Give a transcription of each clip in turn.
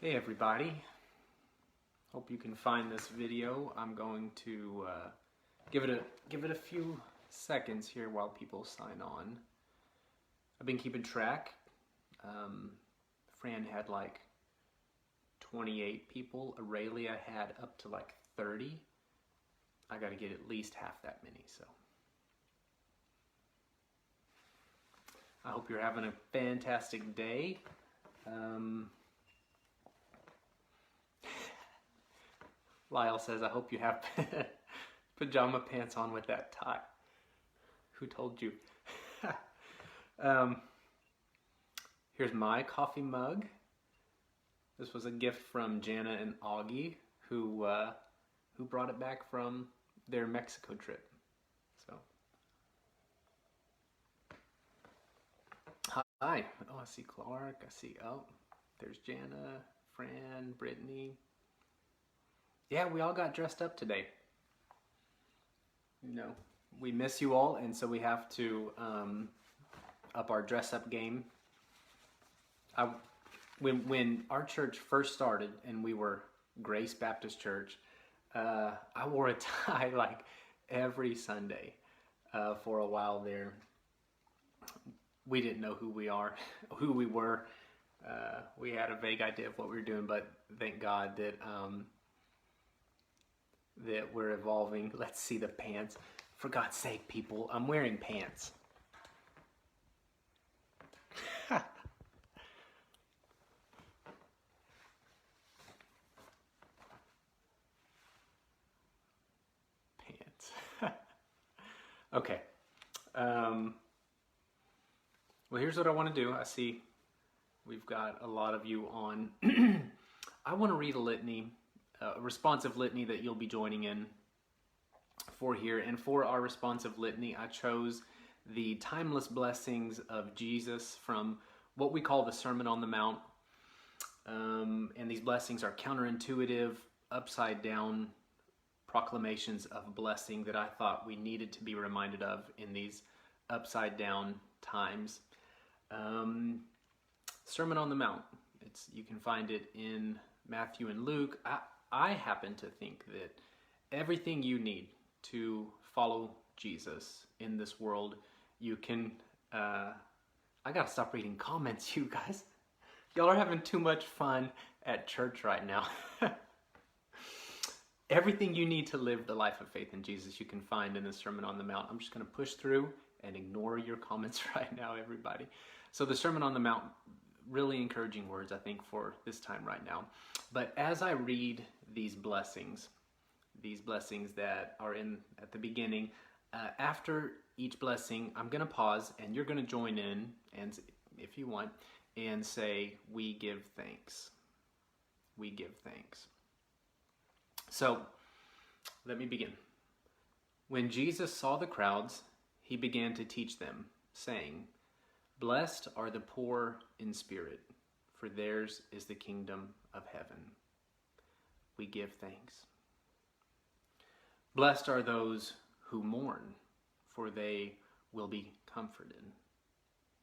Hey everybody, hope you can find this video. I'm going to give it a few seconds here while people sign on. I've been keeping track. Fran had like 28 people. Aurelia had up to like 30. I got to get at least half that many, so I hope you're having a fantastic day. Lyle says, I hope you have pajama pants on with that tie. Who told you? Here's my coffee mug. This was a gift from Jana and Augie, who brought it back from their Mexico trip. So, hi. Oh, I see Clark. I see, oh, there's Jana, Fran, Brittany. Yeah, we all got dressed up today. You know, we miss you all, and so we have to up our dress-up game. When our church first started, and we were Grace Baptist Church, I wore a tie like every Sunday for a while there. We didn't know who we were. We had a vague idea of what we were doing, but thank God that that we're evolving. Let's see the pants. For God's sake, people, I'm wearing pants. Pants. Okay. Well, here's what I want to do. I see we've got a lot of you on. I want to read a litany, a responsive litany that you'll be joining in for here. And for our responsive litany, I chose the timeless blessings of Jesus from what we call the Sermon on the Mount. And these blessings are counterintuitive, upside down proclamations of blessing that I thought we needed to be reminded of in these upside down times. Sermon on the Mount. You can find it in Matthew and Luke. I happen to think that everything you need to follow Jesus in this world, you can, I gotta stop reading comments, you guys. Y'all are having too much fun at church right now. Everything you need to live the life of faith in Jesus, you can find in the Sermon on the Mount. I'm just gonna push through and ignore your comments right now, everybody. So the Sermon on the Mount, really encouraging words, I think, for this time right now. But as I read these blessings that are at the beginning, after each blessing, I'm going to pause, and you're going to join in, and if you want, and say, we give thanks. We give thanks. So, let me begin. When Jesus saw the crowds, he began to teach them, saying, Blessed are the poor in spirit, for theirs is the kingdom of heaven. We give thanks. Blessed are those who mourn, for they will be comforted.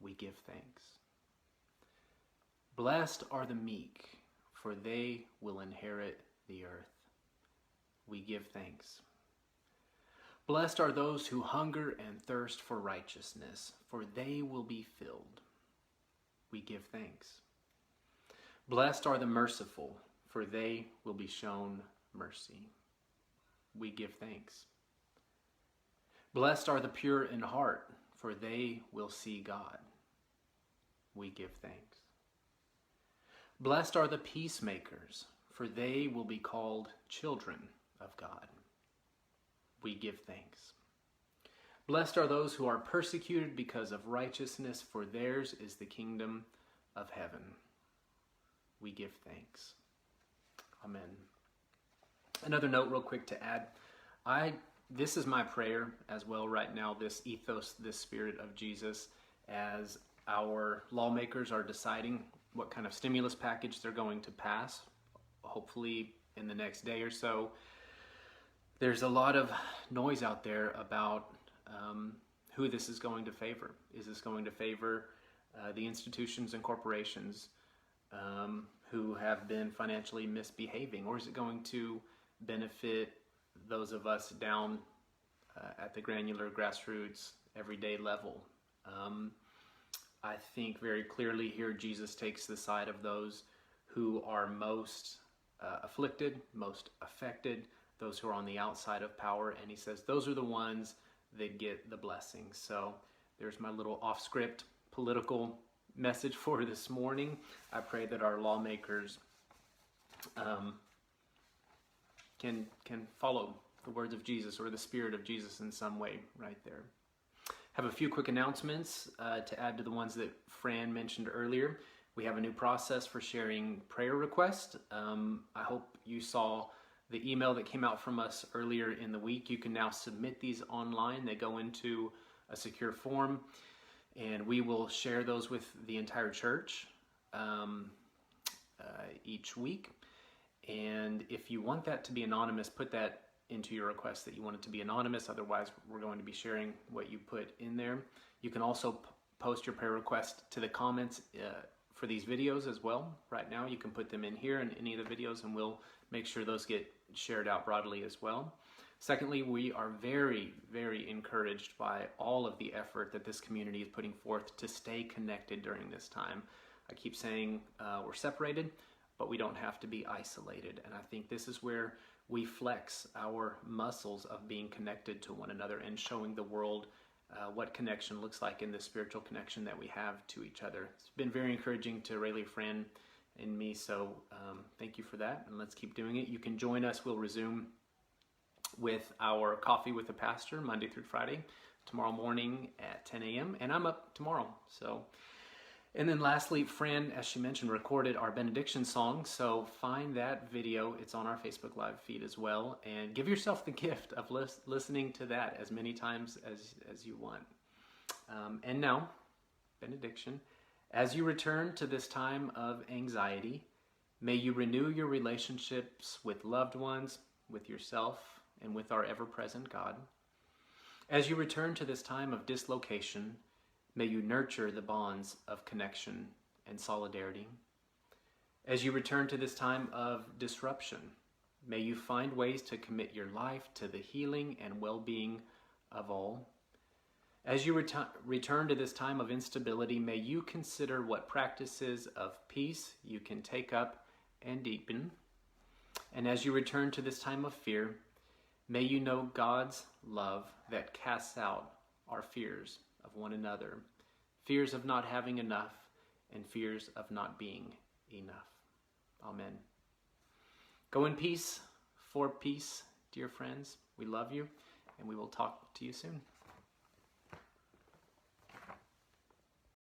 We give thanks. Blessed are the meek, for they will inherit the earth. We give thanks. Blessed are those who hunger and thirst for righteousness, for they will be filled. We give thanks. Blessed are the merciful, for they will be shown mercy. We give thanks. Blessed are the pure in heart, for they will see God. We give thanks. Blessed are the peacemakers, for they will be called children of God. We give thanks. Blessed are those who are persecuted because of righteousness, for theirs is the kingdom of heaven. We give thanks. Amen. Another note real quick to add. This is my prayer as well right now, this ethos, this spirit of Jesus, as our lawmakers are deciding what kind of stimulus package they're going to pass, hopefully in the next day or so. There's a lot of noise out there about who this is going to favor. Is this going to favor the institutions and corporations who have been financially misbehaving? Or is it going to benefit those of us down at the granular, grassroots, everyday level? I think very clearly here Jesus takes the side of those who are most afflicted, most affected, those who are on the outside of power, and he says those are the ones that get the blessings. So there's my little off-script political message for this morning. I pray that our lawmakers can follow the words of Jesus or the spirit of Jesus in some way right there. Have a few quick announcements to add to the ones that Fran mentioned earlier. We have a new process for sharing prayer requests. I hope you saw the email that came out from us earlier in the week. You can now submit these online. They go into a secure form, and we will share those with the entire church each week. And if you want that to be anonymous, put that into your request that you want it to be anonymous. Otherwise, we're going to be sharing what you put in there. You can also post your prayer request to the comments for these videos as well. Right now, you can put them in here in any of the videos, and we'll make sure those get shared out broadly as well. Secondly, we are very, very encouraged by all of the effort that this community is putting forth to stay connected during this time. I keep saying we're separated, but we don't have to be isolated. And I think this is where we flex our muscles of being connected to one another and showing the world what connection looks like in the spiritual connection that we have to each other. It's been very encouraging to Rayleigh, Fran, and me, so thank you for that, and let's keep doing it. You can join us. We'll resume with our Coffee with the Pastor Monday through Friday, tomorrow morning at 10 a.m., and I'm up tomorrow. And then lastly, Fran, as she mentioned, recorded our benediction song, so find that video. It's on our Facebook Live feed as well, and give yourself the gift of listening to that as many times as you want. And now, benediction. As you return to this time of anxiety, may you renew your relationships with loved ones, with yourself, and with our ever-present God. As you return to this time of dislocation, may you nurture the bonds of connection and solidarity. As you return to this time of disruption, may you find ways to commit your life to the healing and well-being of all. As you return to this time of instability, may you consider what practices of peace you can take up and deepen. And as you return to this time of fear, may you know God's love that casts out our fears of one another, fears of not having enough, and fears of not being enough. Amen. Go in peace, for peace, dear friends. We love you, and we will talk to you soon.